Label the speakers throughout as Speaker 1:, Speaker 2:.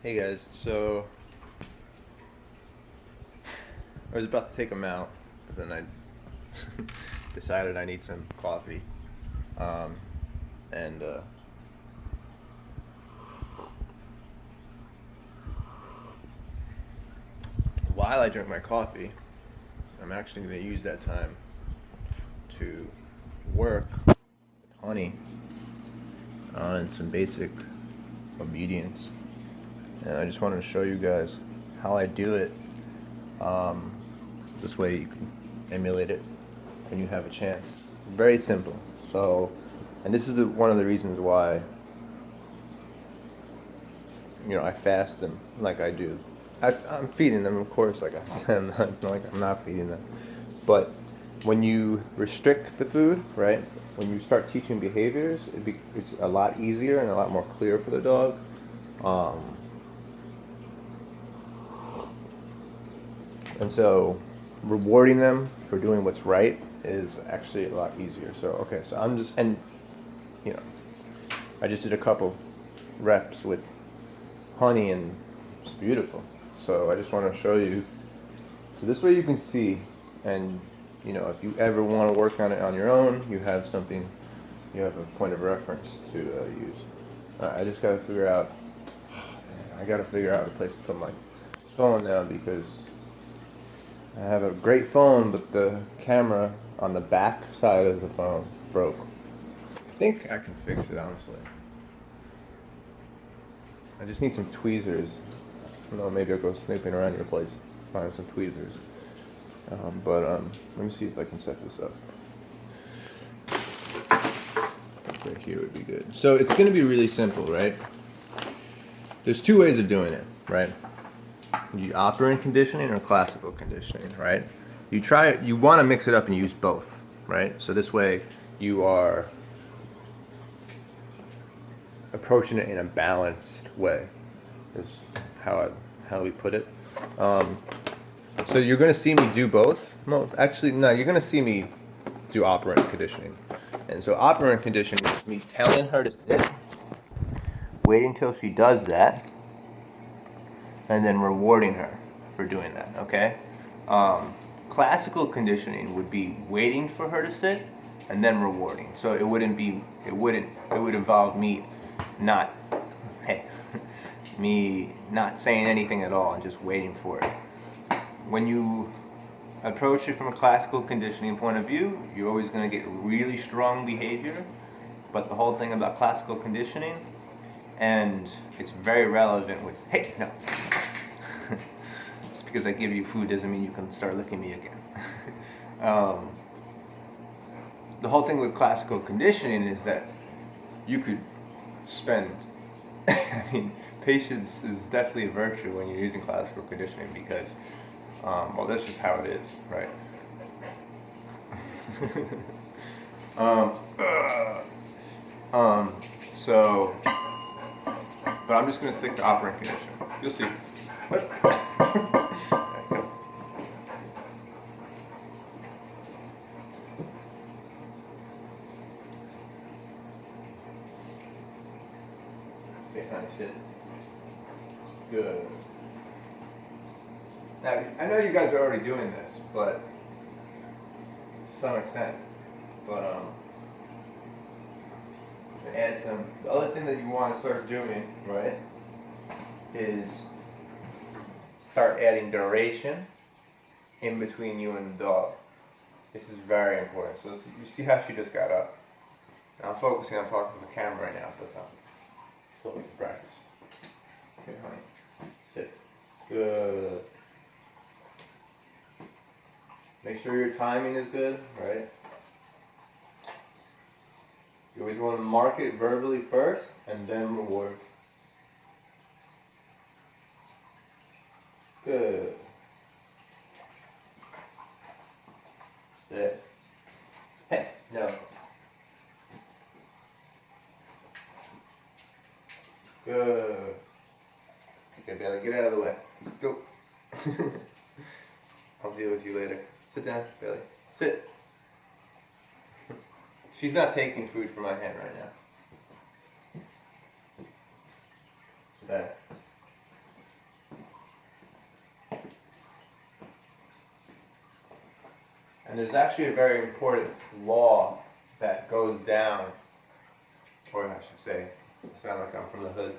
Speaker 1: Hey guys, so I was about to take them out, but then I decided I need some coffee. Um, and while I drink my coffee, I'm actually going to use that time to work with Honey on some basic obedience. And I just wanted to show you guys how I do it. Um, this way you can emulate it when you have a chance. Very simple. So, and this is one of the reasons why I fast them like I do. I'm feeding them, of course, like I said. It's not like I'm not feeding them. But when you restrict the food, right? When you start teaching behaviors, it's a lot easier and a lot more clear for the dog. Um, and so rewarding them for doing what's right is actually a lot easier. So, okay, so you know, I just did a couple reps with Honey and it's beautiful. So I just want to show you. So this way you can see, and if you ever want to work on it on your own, you have something, you have a point of reference to use. I just got to figure out. I got to figure out a place to put my phone now because I have a great phone, but the camera on the back side of the phone broke. I think I can fix it honestly. I just need some tweezers. I don't know, maybe I'll go snooping around your place, find some tweezers. Let me see if I can set this up. Right here would be good. So it's going to be really simple, right? There's two ways of doing it, right? You operant conditioning or classical conditioning, right? You want to mix it up and use both, right? So this way you are approaching it in a balanced way, is how we put it. Um, so you're going to see me do both. No, actually, no, you're going to see me do operant conditioning. And so operant conditioning is me telling her to sit, waiting till she does that, and then rewarding her for doing that. Okay. Classical conditioning would be waiting for her to sit and then rewarding. So it wouldn't be. It would involve me not. Hey, me not saying anything at all and just waiting for it. When you approach it from a classical conditioning point of view, you're always going to get really strong behavior. But the whole thing about classical conditioning, and it's very relevant with, hey, no. Just because I give you food doesn't mean you can start licking me again. um, the whole thing with classical conditioning is that you could spend, I mean, patience is definitely a virtue when you're using classical conditioning because, well, that's just how it is, right? um, uh, so, but I'm just going to stick to operant conditioning. You'll see. What? Okay, honey, sit. Good. Now, I know you guys are already doing this, but to some extent. But to add some, the other thing that you want to start doing, right, is start adding duration in between you and the dog. This is very important. So you see how she just got up. Now I'm focusing on talking to the camera right now, but so we can practice. Okay, honey, sit. Good. Make sure your timing is good, right? You always want to mark it verbally first and then reward. Good. Sit. Hey, no. Good. Okay, Bailey, get out of the way. Go. I'll deal with you later. Sit down, Bailey. Sit. She's not taking food from my hand right now. Sit back. And there's actually a very important law that goes down, or I should say, I sound like I'm from the hood.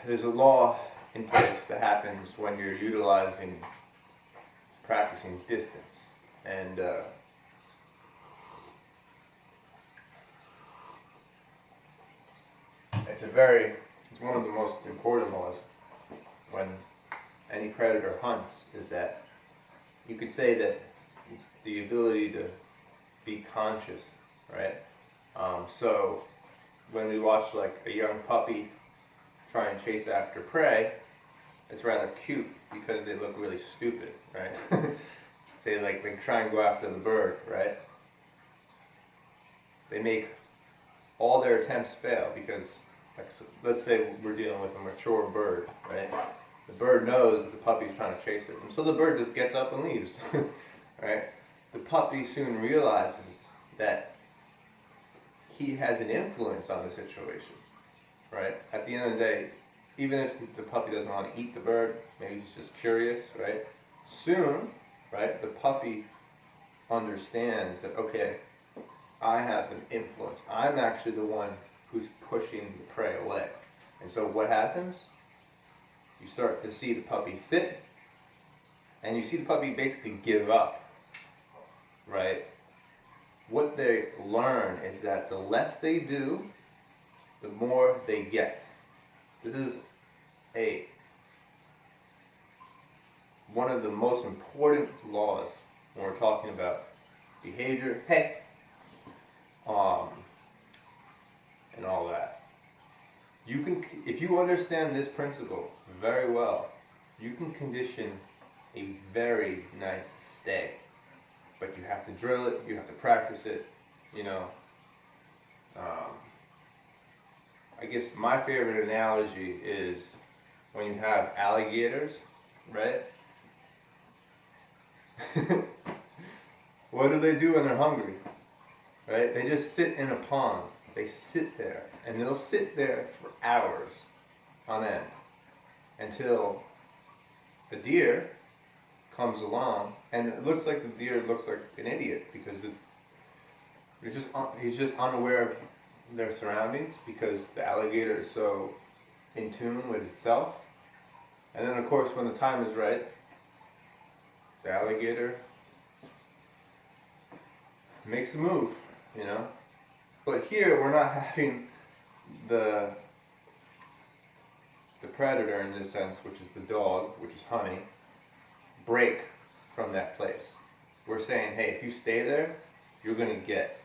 Speaker 1: There's a law in place that happens when you're practicing distance. And it's one of the most important laws when any predator hunts, is that you could say that it's the ability to be conscious, right? So when we watch like a young puppy try and chase after prey, it's rather cute because they look really stupid, right? Say like they try and go after the bird, right? They make all their attempts fail because, like, so let's say we're dealing with a mature bird, right? The bird knows that the puppy's trying to chase it, and so the bird just gets up and leaves, right? The puppy soon realizes that he has an influence on the situation, right? At the end of the day, even if the puppy doesn't want to eat the bird, maybe he's just curious, right? Soon, right, the puppy understands that, okay, I have an influence. I'm actually the one who's pushing the prey away. And so what happens? You start to see the puppy sit, and you see the puppy basically give up, right? What they learn is that the less they do, the more they get. This is one of the most important laws when we're talking about behavior, and all that. You can, if you understand this principle very well, you can condition a very nice stay. But you have to drill it, you have to practice it, you know. I guess my favorite analogy is when you have alligators, right? What do they do when they're hungry? Right? They just sit in a pond. They sit there, and they'll sit there for hours on end until a deer comes along, and it looks like the deer looks like an idiot because he's just unaware of their surroundings because the alligator is so in tune with itself. And then of course when the time is right, the alligator makes a move, you know. But here we're not having the predator in this sense, which is the dog, which is Honey, break from that place. We're saying, hey, if you stay there, you're going to get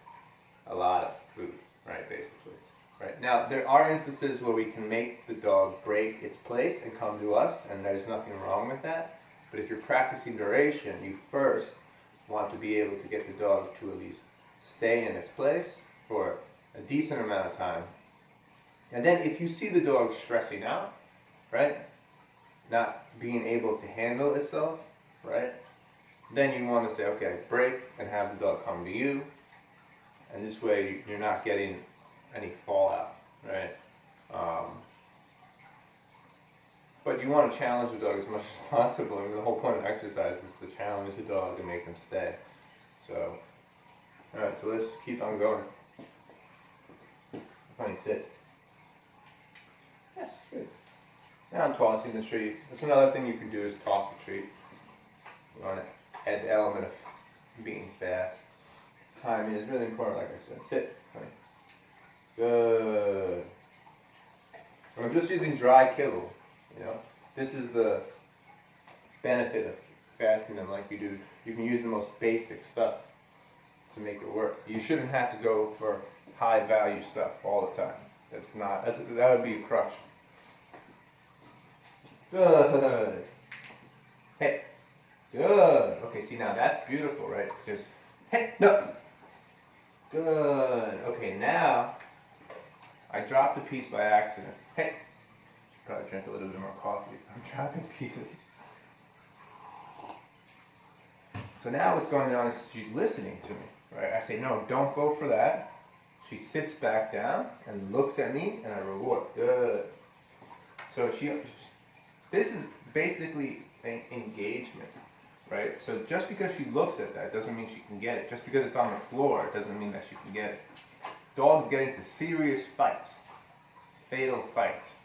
Speaker 1: a lot of food, right, basically. Right. Now, there are instances where we can make the dog break its place and come to us, and there's nothing wrong with that. But if you're practicing duration, you first want to be able to get the dog to at least stay in its place for a decent amount of time. And then if you see the dog stressing out, right, not being able to handle itself, right, then you want to say, okay, break and have the dog come to you. And this way you're not getting any fallout, right? But you want to challenge the dog as much as possible. I mean, the whole point of exercise is to challenge the dog and make them stay. So, alright, so let's keep on going. Honey, sit. Yes, good. Now I'm tossing the treat. That's another thing you can do is toss the treat. You want to add the element of being fast. Timing is really important, like I said. Sit, honey. Good. I'm just using dry kibble, you know. This is the benefit of fasting them like you do. You can use the most basic stuff to make it work. You shouldn't have to go for high value stuff all the time. That would be a crush. Good. Hey. Good. Okay, see now that's beautiful, right? Because, hey, no. Good. Okay, now I dropped a piece by accident. Hey. Probably drink a little bit more coffee. I'm dropping pieces. So now what's going on is she's listening to me, right? I say, no, don't go for that. She sits back down and looks at me, and I reward. Good. So this is basically an engagement. right? So just because she looks at that doesn't mean she can get it. Just because it's on the floor doesn't mean that she can get it. Dogs get into serious fights, fatal fights,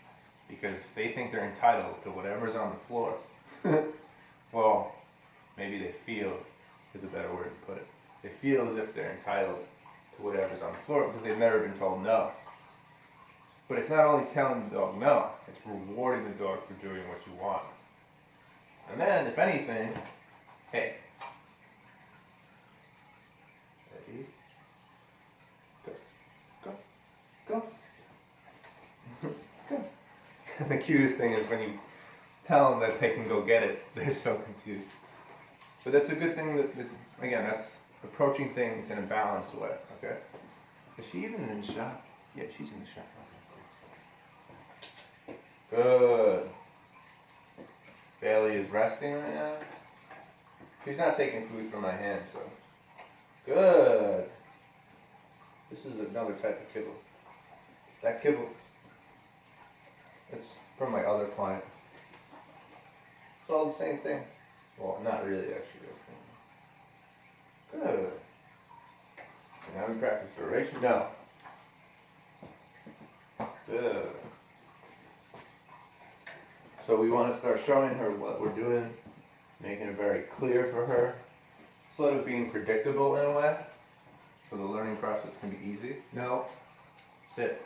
Speaker 1: because they think they're entitled to whatever's on the floor. Well, maybe they feel is a better word to put it. They feel as if they're entitled to whatever's on the floor because they've never been told no. But it's not only telling the dog no, it's rewarding the dog for doing what you want. And then, if anything, hey, ready, go, go, go, go. The cutest thing is when you tell them that they can go get it, they're so confused. But that's a good thing that, again, that's approaching things in a balanced way, okay? Is she even in the shop? Yeah, she's in the shop. Good. Bailey is resting right now. She's not taking food from my hand, so. Good. This is another type of kibble. That kibble, it's from my other client. It's all the same thing. Well, not really, actually. Good. And now we practice duration. No. Good. So we want to start showing her what we're doing, making it very clear for her, sort of being predictable in a way, so the learning process can be easy. No. Sit.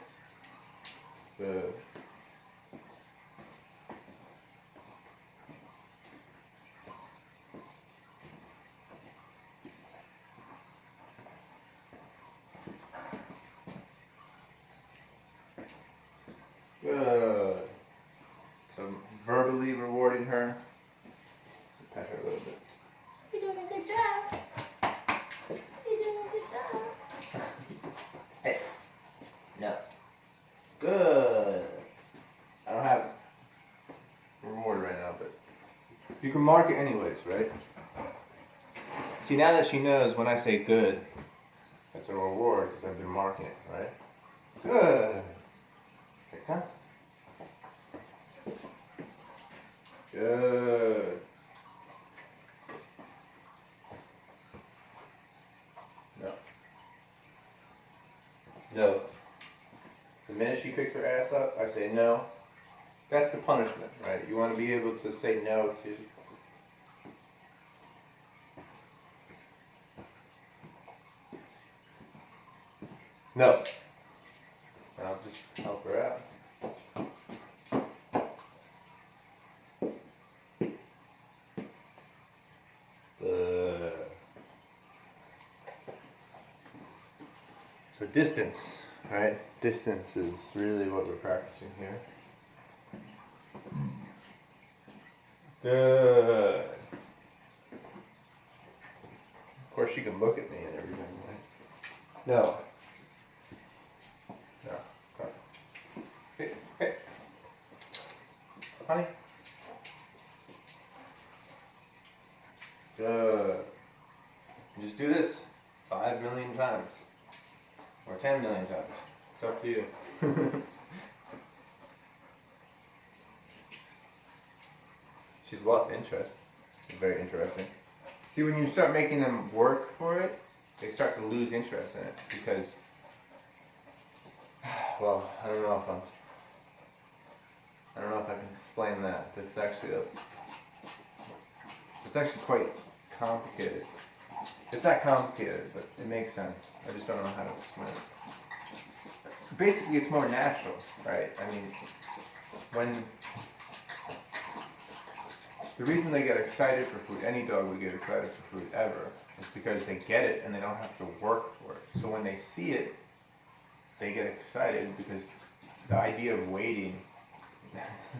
Speaker 1: Good. Good. So verbally rewarding her. Pet her a little bit.
Speaker 2: You're doing a good job. You're doing a good job.
Speaker 1: Hey. No. Good. I don't have a reward right now, but you can mark it anyways, right? See, now that she knows when I say good, that's a reward because I've been marking it, right? Good. Okay, huh? Good. No. No. The minute she picks her ass up, I say no. That's the punishment, right? You want to be able to say no to. No. And I'll just help her out. So distance, right? Distance is really what we're practicing here. Good. Of course, she can look at me and everything, right? No. No. Come on. Hey, hey. Honey. Good. Just do this 5 million times. Or 10 million times. It's up to you. She's lost interest. Very interesting. See, when you start making them work for it, they start to lose interest in it because, well, I don't know if I can explain that. It's actually quite complicated. It's not complicated, but it makes sense. I just don't know how to explain it. Basically, it's more natural, right? I mean, when the reason they get excited for food, any dog would get excited for food ever, is because they get it and they don't have to work for it. So when they see it, they get excited because the idea of waiting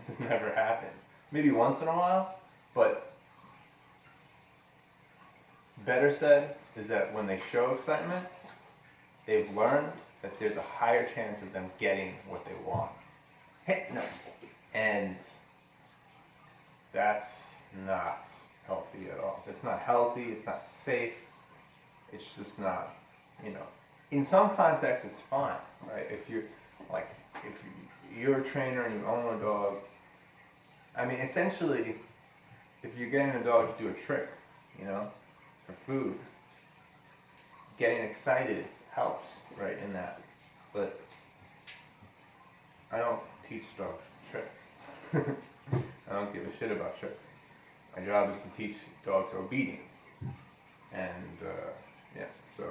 Speaker 1: has never happened. Maybe once in a while, but better said is that when they show excitement, they've learned that there's a higher chance of them getting what they want. Hey, no. And that's not healthy at all. It's not healthy, it's not safe, it's just not, in some contexts it's fine, right? If you're a trainer and you own a dog, I mean, essentially, if you're getting a dog to do a trick, you know, for food. Getting excited helps, right, in that. But I don't teach dogs tricks. I don't give a shit about tricks. My job is to teach dogs obedience. And, yeah, so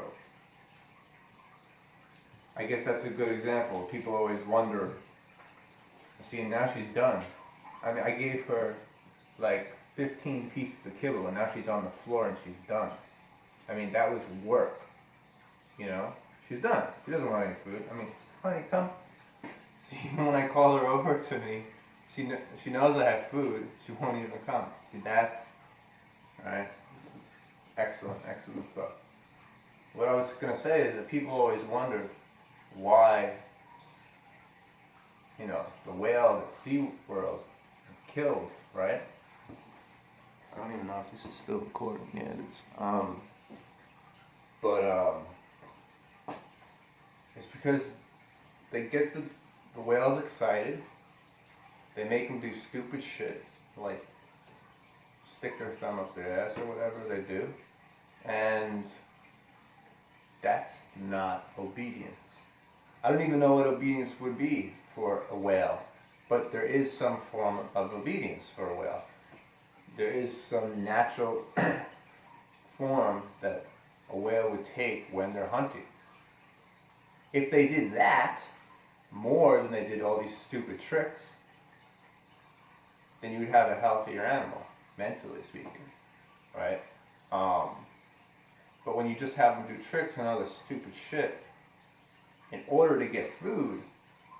Speaker 1: I guess that's a good example. People always wonder, see, now she's done. I mean, I gave her like 15 pieces of kibble and now she's on the floor and she's done. I mean, that was work, you know? She's done. She doesn't want any food. I mean, honey, come. See, even when I call her over to me, she knows I have food. She won't even come. See, that's, alright? Excellent, excellent stuff. What I was going to say is that people always wonder why, you know, the whales at SeaWorld are killed, right? I don't even know if this is still recording. Yeah, it is. It's because they get the whales excited. They make them do stupid shit, like stick their thumb up their ass or whatever they do. And that's not obedience. I don't even know what obedience would be for a whale, but there is some form of obedience for a whale. There is some natural form that a whale would take when they're hunting. If they did that more than they did all these stupid tricks, then you would have a healthier animal, mentally speaking, right? But when you just have them do tricks and all this stupid shit in order to get food,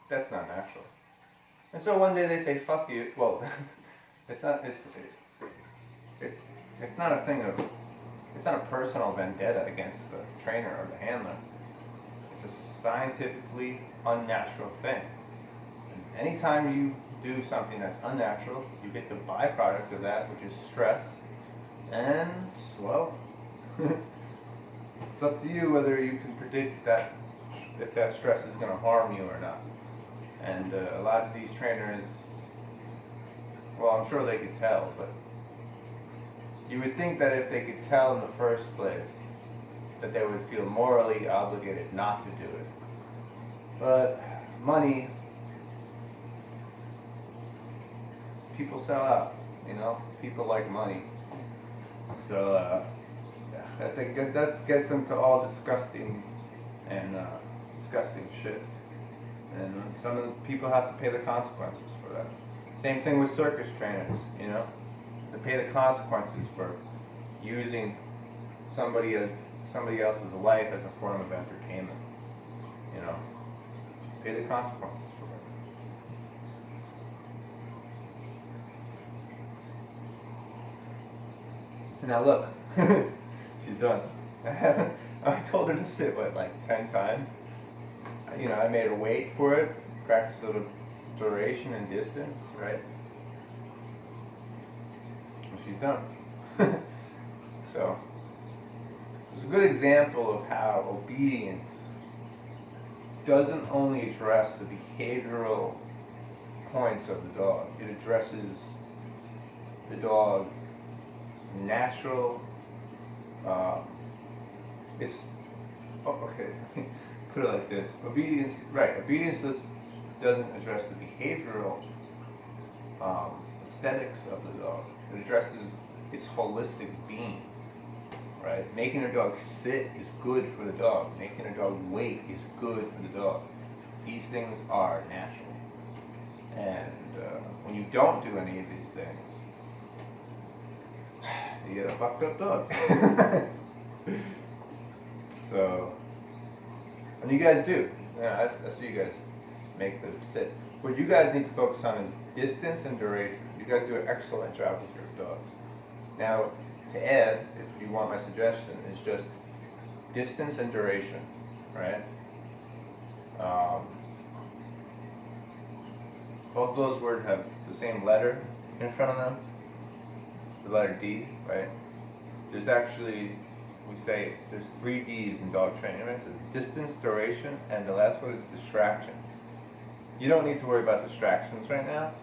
Speaker 1: that's not natural. And so one day they say, fuck you. Well, it's not a thing of, it's not a personal vendetta against the trainer or the handler. It's a scientifically unnatural thing. And anytime you do something that's unnatural, you get the byproduct of that, which is stress. And, well, it's up to you whether you can predict that, if that stress is going to harm you or not. And a lot of these trainers, well, I'm sure they could tell, but you would think that if they could tell in the first place, that they would feel morally obligated not to do it. But money, people sell out, you know? People like money. So, I think that gets them to all disgusting and disgusting shit. And some of the people have to pay the consequences for that. Same thing with circus trainers, you know? To pay the consequences for using somebody else's life as a form of entertainment, you know? Pay the consequences for it. Now look, she's done. I told her to sit, like 10 times? You know, I made her wait for it, practice sort of duration and distance, right? And she's done. So, it's a good example of how obedience doesn't only address the behavioral points of the dog, it addresses the dog's natural, put it like this, obedience doesn't address the behavioral aesthetics of the dog, it addresses its holistic being. Right? Making a dog sit is good for the dog. Making a dog wait is good for the dog. These things are natural. And when you don't do any of these things, you get a fucked up dog. So, and you guys do. Yeah, I see you guys make the sit. What you guys need to focus on is distance and duration. You guys do an excellent job with your dogs. Now, to add, if you want my suggestion, is just distance and duration, right? Both of those words have the same letter in front of them, the letter D, right? There's actually, we say, there's 3 Ds in dog training, right? There's distance, duration, and the last one is distractions. You don't need to worry about distractions right now.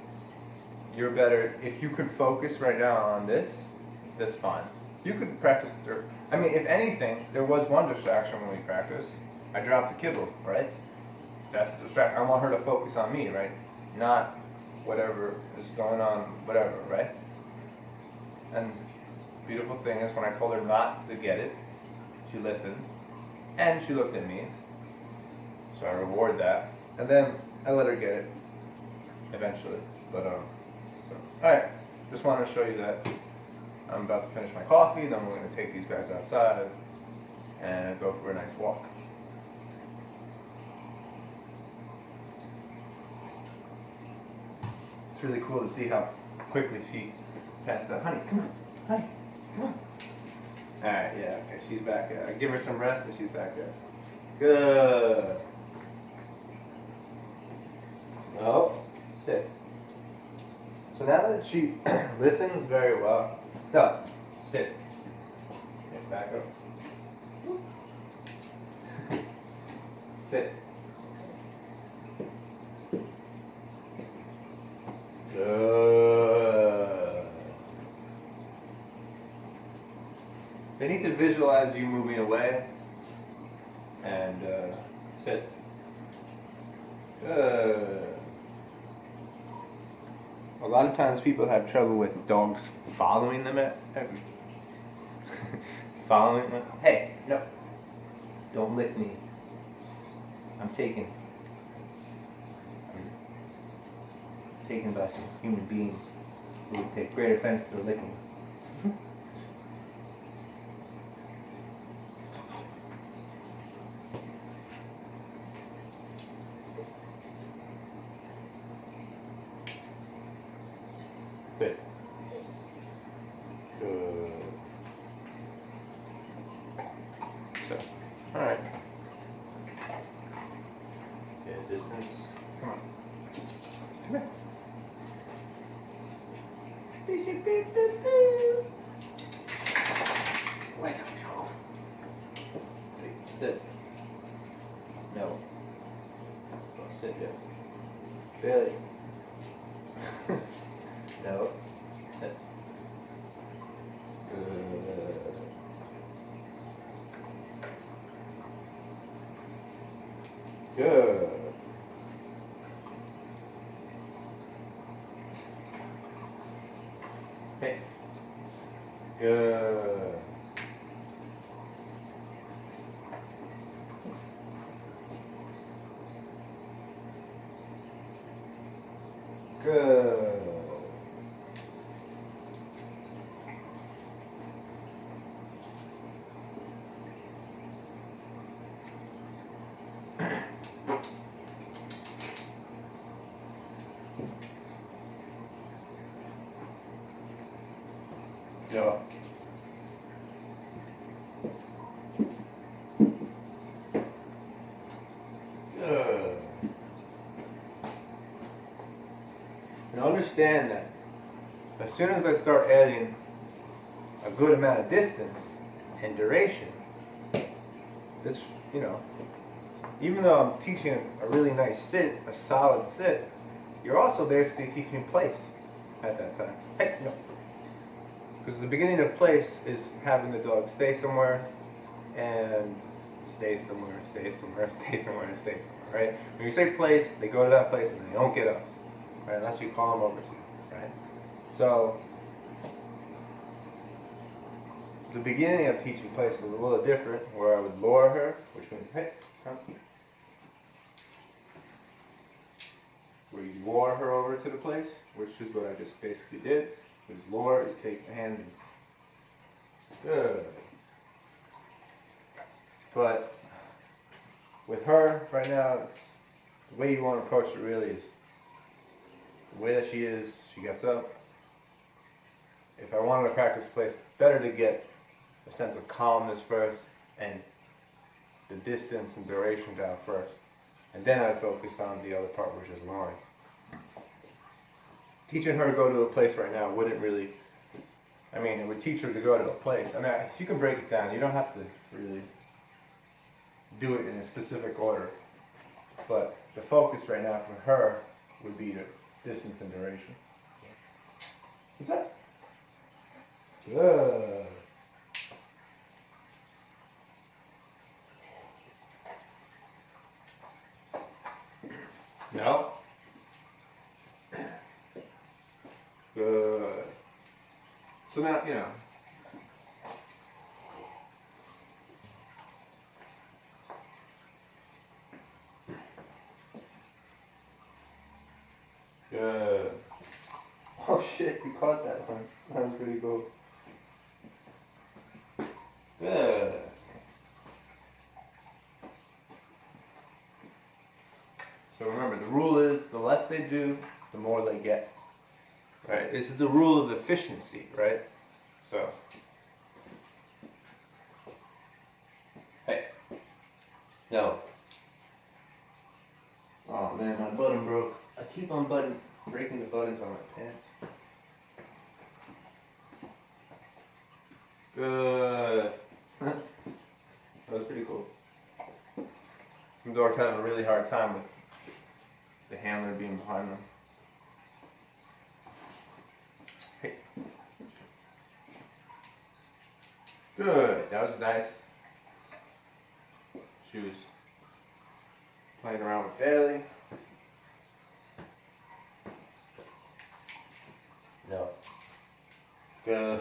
Speaker 1: You're better, if you could focus right now on this, that's fine. You could practice through. I mean, if anything, there was one distraction when we practiced. I dropped the kibble, right? That's the distraction. I want her to focus on me, right? Not whatever is going on, whatever, right? And beautiful thing is when I told her not to get it, she listened, and she looked at me. So I reward that, and then I let her get it eventually. But all right. Just wanted to show you that I'm about to finish my coffee. Then we're going to take these guys outside and go for a nice walk. It's really cool to see how quickly she passed that. Honey, come on. Honey, come on. Alright, yeah, okay, she's back there. I give her some rest and she's back there. Good. Oh, sit. So now that she listens very well, no, sit. Okay, back up. Sit. Good. They need to visualize you moving away and sit. Good. A lot of times people have trouble with dogs following them following them. Hey, no. Don't lick me. I'm taken by some human beings who would take great offense to the licking. Sit. Good. So, all right. Okay, distance. Come on. Come here. Let go. Wait, sit. No. Sit there. Billy. No. Sit. Good. Good. Hey. Good. Good. Yeah. Good. And understand that as soon as I start adding a good amount of distance and duration, it's, even though I'm teaching a really nice sit, a solid sit, you're also basically teaching place at that time. Hey, no. Because the beginning of place is having the dog stay somewhere and stay somewhere, stay somewhere, stay somewhere, and stay somewhere, right? When you say place, they go to that place and they don't get up, right? Unless you call them over to you, right? So, the beginning of teaching place is a little different, where I would lower her, which means, hey, come. Where you lower her over to the place, which is what I just basically did. Is lower, you take the hand and good. But with her right now, it's, the way you want to approach it really is the way that she is. She gets up. If I wanted to practice place, it's better to get a sense of calmness first and the distance and duration down first, and then I'd focus on the other part, which is lowering. Teaching her to go to a place right now wouldn't really, it would teach her to go to a place. You can break it down. You don't have to really do it in a specific order. But the focus right now for her would be the distance and duration. What's that? Good. So now, you know. Good. Oh shit, you caught that one. That was pretty cool. Good. So remember, the rule is the less they do, the more they get. Right? This is the rule of efficiency, right? So. Hey. No. Oh man, my button broke. I keep on breaking the buttons on my pants. Good. That was pretty cool. Some dogs have a really hard time with the handler being behind them. Hey. Good. That was nice. She was playing around with Bailey. No. Good.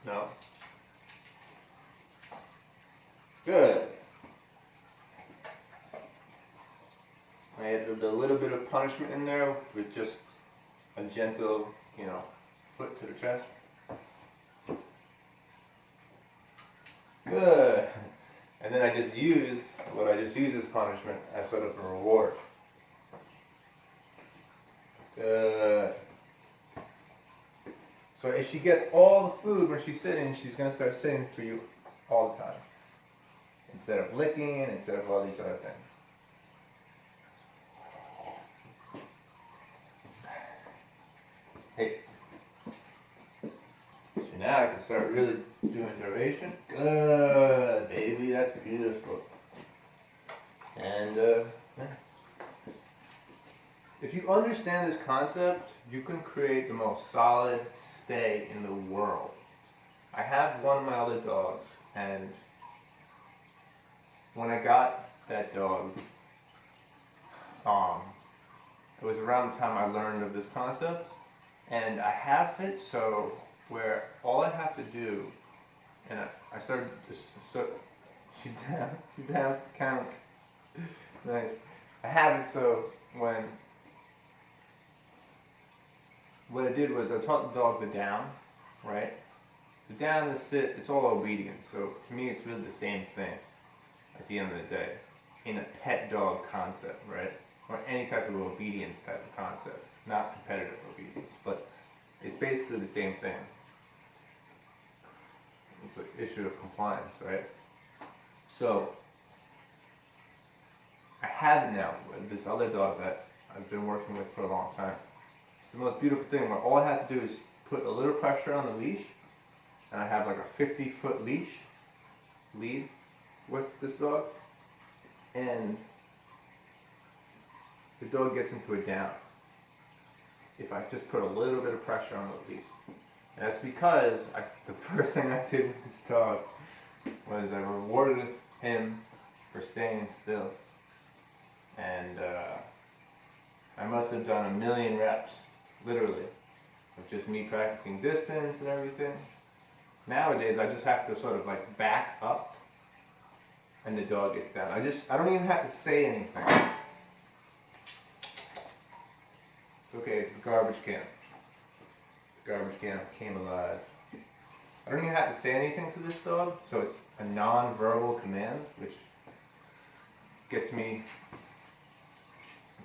Speaker 1: No. Good. I added a little bit of punishment in there with just a gentle, foot to the chest. Good. And then I just used as punishment as sort of a reward. Good. So if she gets all the food when she's sitting, she's going to start sitting for you all the time. Instead of licking, instead of all these other things. Hey. So now I can start really doing derivation. Good, baby, that's beautiful. And if you understand this concept, you can create the most solid stay in the world. I have one of my other dogs, and when I got that dog, it was around the time I learned of this concept, and I have it so where all I have to do, and I started just, so she's down, count. Nice. I have it so what I did was I taught the dog the down, right? The down, the sit, it's all obedience. So to me, it's really the same thing at the end of the day in a pet dog concept, right? Or any type of obedience type of concept, not competitive obedience, but it's basically the same thing. It's an issue of compliance, right? So I have it now with this other dog that I've been working with for a long time. It's the most beautiful thing where all I have to do is put a little pressure on the leash, and I have like a 50-foot lead with this dog, and the dog gets into a down if I just put a little bit of pressure on the leash. And that's because the first thing I did with this dog was I rewarded him for staying still. And I must have done 1,000,000 reps, literally, of just me practicing distance and everything. Nowadays, I just have to sort of like back up and the dog gets down. I don't even have to say anything. It's okay, it's the garbage can. The garbage can came alive. I don't even have to say anything to this dog, so it's a non-verbal command, which gets me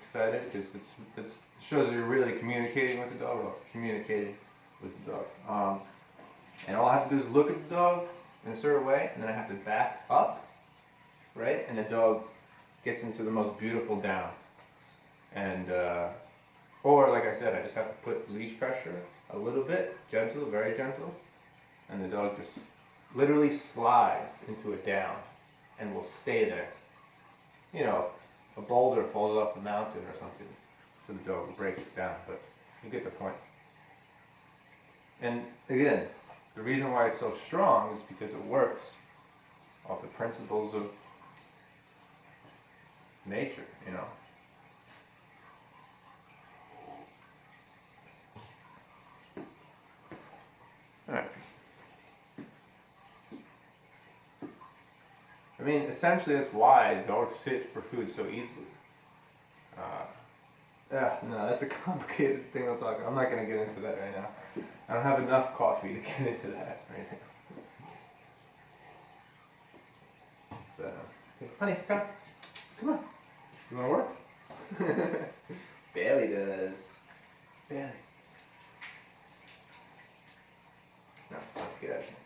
Speaker 1: excited because it shows that you're really communicating with the dog, or communicating with the dog. And all I have to do is look at the dog in a certain way, and then I have to back up, right? And the dog gets into the most beautiful down. And, or like I said, I just have to put leash pressure a little bit, gentle, very gentle, and the dog just literally slides into a down and will stay there. You know, a boulder falls off the mountain or something, so the dog breaks down, but you get the point. And again, the reason why it's so strong is because it works off the principles of nature, essentially that's why dogs sit for food so easily. Yeah, no, that's a complicated thing I'm talking. I'm not gonna get into that right now. I don't have enough coffee to get into that right now. So, honey, come on. You wanna work? Bailey does. Bailey. No, let's get out of here.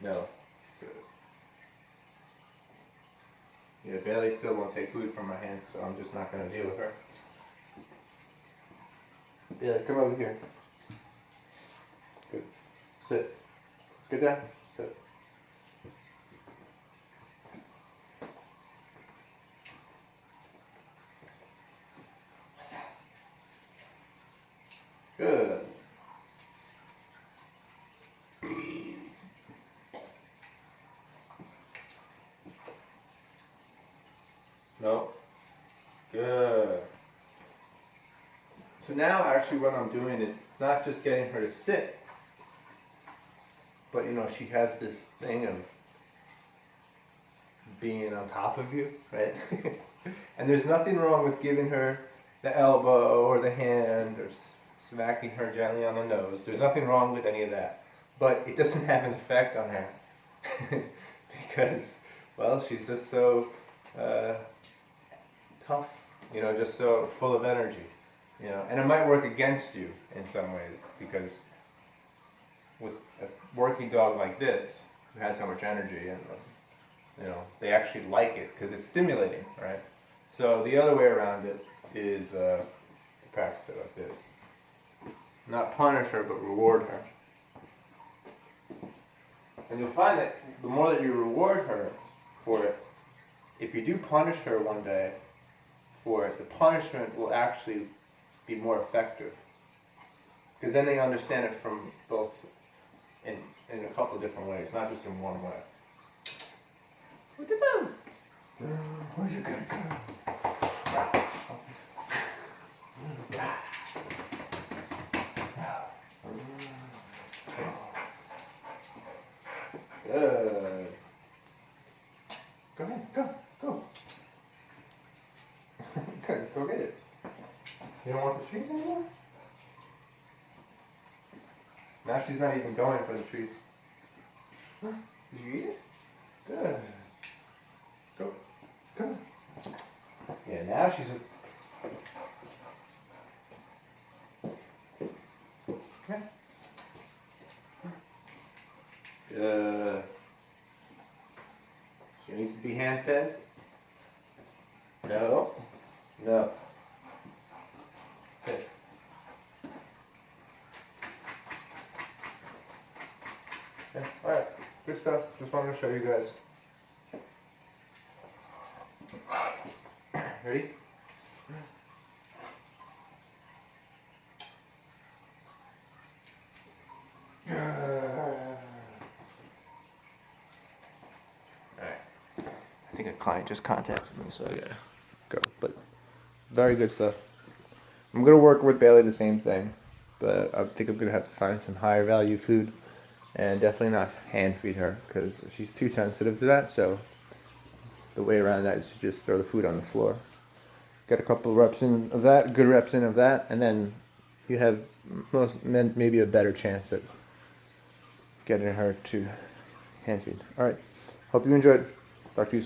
Speaker 1: No. Good. Yeah, Bailey still won't take food from my hand, so I'm just not gonna deal with her. Yeah, come over here. Good. Sit. Good down. Sit. Good. No. Good. So now actually what I'm doing is not just getting her to sit, but you know, she has this thing of being on top of you, right? And there's nothing wrong with giving her the elbow or the hand or smacking her gently on the nose. There's nothing wrong with any of that. But it doesn't have an effect on her. Because, well, she's just so tough, you know, just so full of energy. You know, and it might work against you in some ways, because with a working dog like this, who has so much energy, and you know, they actually like it because it's stimulating, right? So the other way around it is to practice it like this. Not punish her, but reward her. And you'll find that the more that you reward her for it, if you do punish her one day for it, the punishment will actually be more effective. Because then they understand it from both, in a couple of different ways, not just in one way. Where'd you go? Where'd you go? Good. Go ahead, go. Good, go get it. You don't want the treat anymore? Now she's not even going for the treats. Huh? Did you eat it? Good. Go. Come on. Yeah, now she's a... Okay. Good. She needs to be hand fed? No. No. Sit. Okay. Alright. Good stuff. Just wanted to show you guys. Ready? Alright. I think a client just contacted me, so I gotta go. But very good stuff. I'm gonna work with Bailey the same thing, but I think I'm gonna have to find some higher value food, and definitely not hand feed her because she's too sensitive to that. So the way around that is to just throw the food on the floor. Get a couple of reps in of that, good reps in of that, and then you have maybe a better chance at getting her to hand feed. All right. Hope you enjoyed. Talk to you soon.